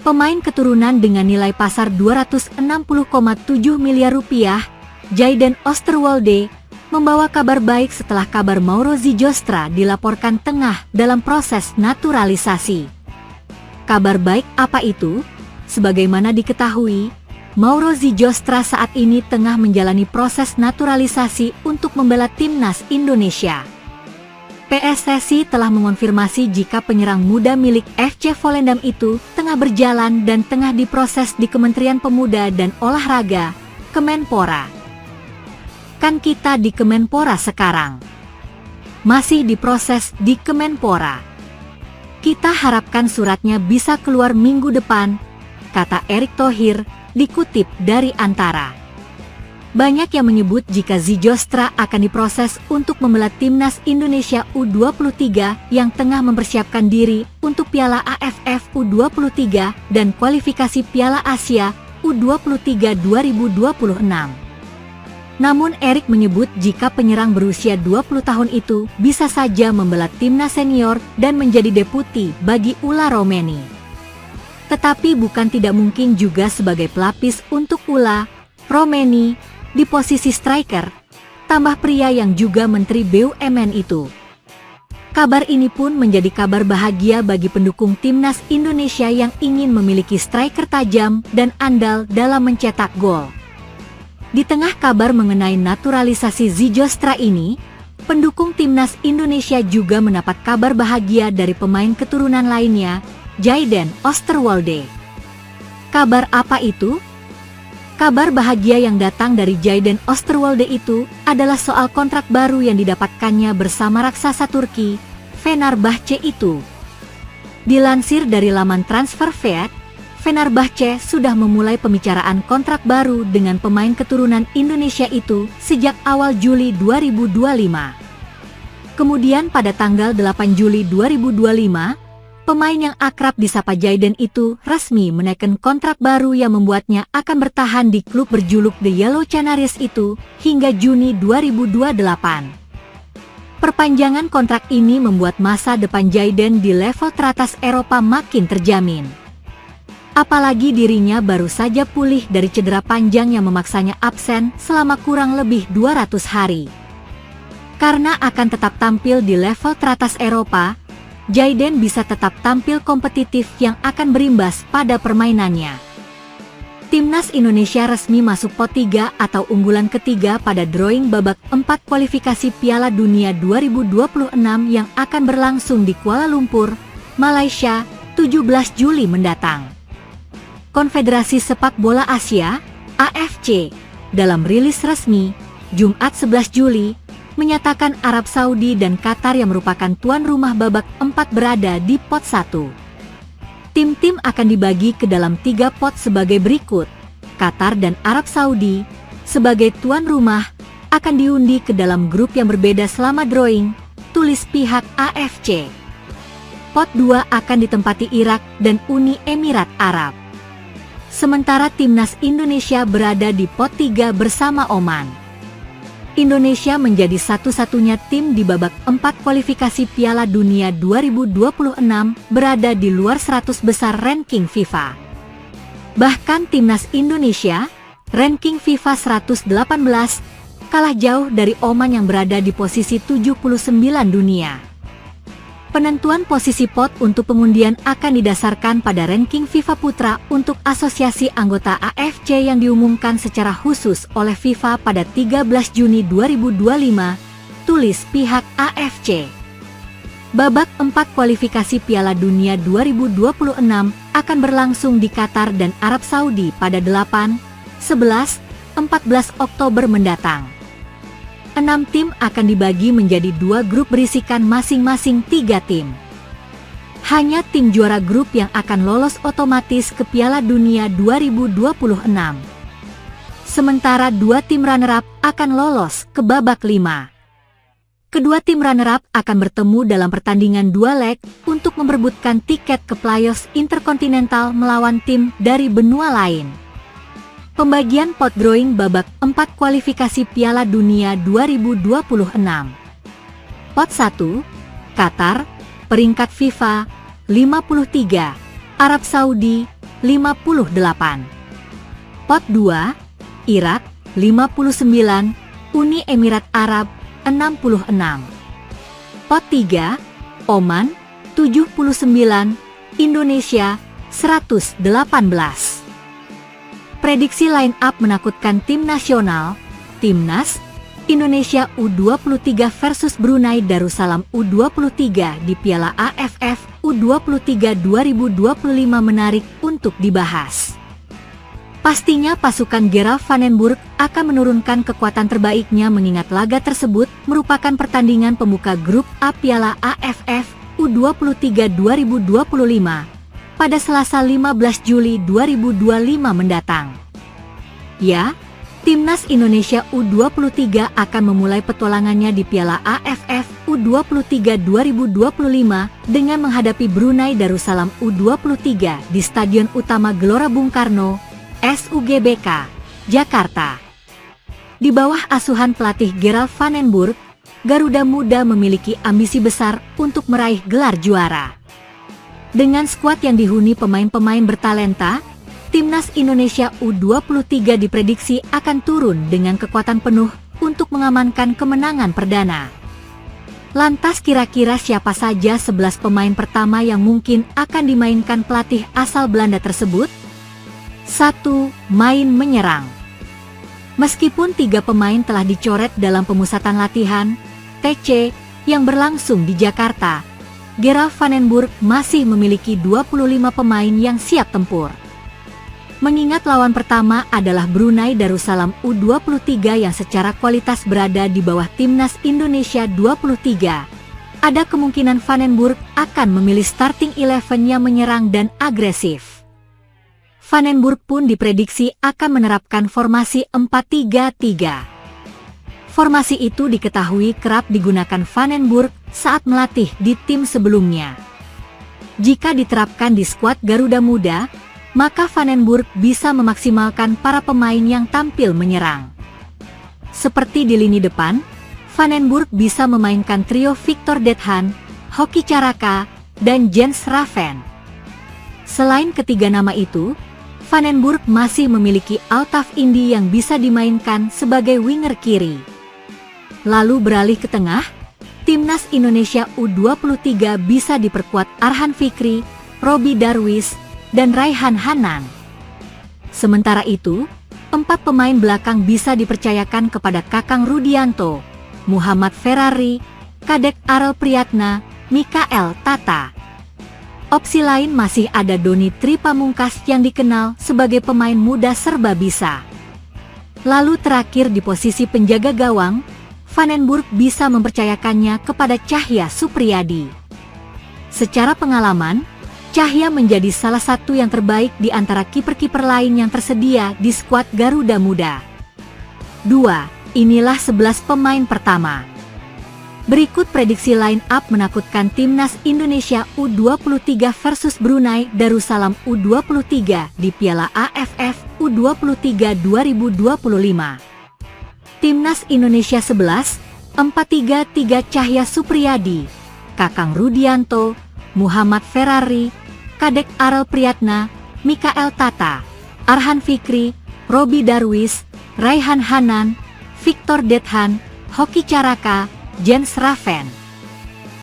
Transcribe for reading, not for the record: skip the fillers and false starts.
Pemain keturunan dengan nilai pasar 260,7 miliar rupiah, Jayden Oosterwolde, membawa kabar baik setelah kabar Mauro Zijostra dilaporkan tengah dalam proses naturalisasi. Kabar baik apa itu? Sebagaimana diketahui, Mauro Zijostra saat ini tengah menjalani proses naturalisasi untuk membela timnas Indonesia. PSSI telah mengonfirmasi jika penyerang muda milik FC Volendam itu tengah berjalan dan tengah diproses di Kementerian Pemuda dan Olahraga, Kemenpora. Kan kita di Kemenpora sekarang. Masih diproses di Kemenpora. Kita harapkan suratnya bisa keluar minggu depan, kata Erick Thohir, dikutip dari Antara. Banyak yang menyebut jika Zijostra akan diproses untuk membela timnas Indonesia U23 yang tengah mempersiapkan diri untuk Piala AFF U23 dan kualifikasi Piala Asia U23 2026. Namun Erick menyebut jika penyerang berusia 20 tahun itu bisa saja membela timnas senior dan menjadi deputi bagi Ula Romeni. Tetapi bukan tidak mungkin juga sebagai pelapis untuk Ula Romeni di posisi striker, tambah pria yang juga Menteri BUMN itu. Kabar ini pun menjadi kabar bahagia bagi pendukung timnas Indonesia yang ingin memiliki striker tajam dan andal dalam mencetak gol. Di tengah kabar mengenai naturalisasi Zijostra ini, pendukung timnas Indonesia juga mendapat kabar bahagia dari pemain keturunan lainnya, Jayden Oosterwolde. Kabar apa itu? Kabar bahagia yang datang dari Jayden Oosterwolde itu adalah soal kontrak baru yang didapatkannya bersama raksasa Turki, Fenerbahce itu. Dilansir dari laman Transferfeed, Fenerbahce sudah memulai pembicaraan kontrak baru dengan pemain keturunan Indonesia itu sejak awal Juli 2025. Kemudian pada tanggal 8 Juli 2025, pemain yang akrab disapa Jayden itu resmi menaikkan kontrak baru yang membuatnya akan bertahan di klub berjuluk The Yellow Canaries itu hingga Juni 2028. Perpanjangan kontrak ini membuat masa depan Jayden di level teratas Eropa makin terjamin. Apalagi dirinya baru saja pulih dari cedera panjang yang memaksanya absen selama kurang lebih 200 hari. Karena akan tetap tampil di level teratas Eropa, Jayden bisa tetap tampil kompetitif yang akan berimbas pada permainannya. Timnas Indonesia resmi masuk pot 3 atau unggulan ketiga pada drawing babak 4 kualifikasi Piala Dunia 2026 yang akan berlangsung di Kuala Lumpur, Malaysia, 17 Juli mendatang. Konfederasi Sepak Bola Asia, AFC, dalam rilis resmi, Jumat 11 Juli, menyatakan Arab Saudi dan Qatar yang merupakan tuan rumah babak 4 berada di pot 1. Tim-tim akan dibagi ke dalam 3 pot sebagai berikut. Qatar dan Arab Saudi, sebagai tuan rumah, akan diundi ke dalam grup yang berbeda selama drawing, tulis pihak AFC. Pot 2 akan ditempati Irak dan Uni Emirat Arab. Sementara timnas Indonesia berada di pot 3 bersama Oman. Indonesia menjadi satu-satunya tim di babak 4 kualifikasi Piala Dunia 2026 berada di luar 100 besar ranking FIFA. Bahkan timnas Indonesia, ranking FIFA 118, kalah jauh dari Oman yang berada di posisi 79 dunia. Penentuan posisi pot untuk pengundian akan didasarkan pada ranking FIFA Putra untuk asosiasi anggota AFC yang diumumkan secara khusus oleh FIFA pada 13 Juni 2025, tulis pihak AFC. Babak 4 kualifikasi Piala Dunia 2026 akan berlangsung di Qatar dan Arab Saudi pada 8, 11, 14 Oktober mendatang. 6 tim akan dibagi menjadi 2 grup berisikan masing-masing 3 tim. Hanya tim juara grup yang akan lolos otomatis ke Piala Dunia 2026. Sementara 2 tim runner-up akan lolos ke babak 5. Kedua tim runner-up akan bertemu dalam pertandingan 2 leg untuk memperebutkan tiket ke playoffs interkontinental melawan tim dari benua lain. Pembagian pot drawing babak 4 kualifikasi Piala Dunia 2026. Pot 1, Qatar, peringkat FIFA 53, Arab Saudi 58. Pot 2, Irak, 59, Uni Emirat Arab, 66. Pot 3, Oman, 79, Indonesia, 118. Prediksi line up menakutkan tim nasional, Timnas Indonesia U23 versus Brunei Darussalam U23 di Piala AFF U23 2025 menarik untuk dibahas. Pastinya pasukan Gerald van den Burg akan menurunkan kekuatan terbaiknya mengingat laga tersebut merupakan pertandingan pembuka grup A Piala AFF U23 2025 pada Selasa 15 Juli 2025 mendatang. Ya, Timnas Indonesia U23 akan memulai petualangannya di Piala AFF U23 2025 dengan menghadapi Brunei Darussalam U23 di Stadion Utama Gelora Bung Karno, SUGBK, Jakarta. Di bawah asuhan pelatih Gerald van den Burg, Garuda Muda memiliki ambisi besar untuk meraih gelar juara. Dengan skuad yang dihuni pemain-pemain bertalenta, Timnas Indonesia U23 diprediksi akan turun dengan kekuatan penuh untuk mengamankan kemenangan perdana. Lantas kira-kira siapa saja 11 pemain pertama yang mungkin akan dimainkan pelatih asal Belanda tersebut? 1. Main menyerang. Meskipun 3 pemain telah dicoret dalam pemusatan latihan TC yang berlangsung di Jakarta, Gerald van den Burg masih memiliki 25 pemain yang siap tempur. Mengingat lawan pertama adalah Brunei Darussalam U23 yang secara kualitas berada di bawah Timnas Indonesia 23, ada kemungkinan van den Burg akan memilih starting 11 yang menyerang dan agresif. Van den Burg pun diprediksi akan menerapkan formasi 4-3-3. Formasi itu diketahui kerap digunakan van den Burg saat melatih di tim sebelumnya. Jika diterapkan di skuad Garuda Muda, maka van den Burg bisa memaksimalkan para pemain yang tampil menyerang. Seperti di lini depan, van den Burg bisa memainkan trio Victor Dethan, Hoki Caraka, dan Jens Raven. Selain ketiga nama itu, van den Burg masih memiliki Altaf Indi yang bisa dimainkan sebagai winger kiri. Lalu beralih ke tengah, Timnas Indonesia U23 bisa diperkuat Arhan Fikri, Robi Darwis, dan Raihan Hanan. Sementara itu, 4 pemain belakang bisa dipercayakan kepada Kakang Rudianto, Muhammad Ferrari, Kadek Arel Priyatna, Mikael Tata. Opsi lain masih ada Doni Tri Pamungkas yang dikenal sebagai pemain muda serba bisa. Lalu terakhir di posisi penjaga gawang, van den Burg bisa mempercayakannya kepada Cahya Supriyadi. Secara pengalaman, Cahya menjadi salah satu yang terbaik di antara kiper-kiper lain yang tersedia di skuad Garuda Muda. 2. Inilah 11 pemain pertama. Berikut prediksi line up menakutkan Timnas Indonesia U23 versus Brunei Darussalam U23 di Piala AFF U23 2025. Timnas Indonesia 11, 4-3-3 Cahya Supriyadi, Kakang Rudianto, Muhammad Ferrari, Kadek Arel Priyatna, Mikael Tata, Arhan Fikri, Robi Darwis, Raihan Hanan, Victor Dethan, Hoki Caraka, Jens Raven.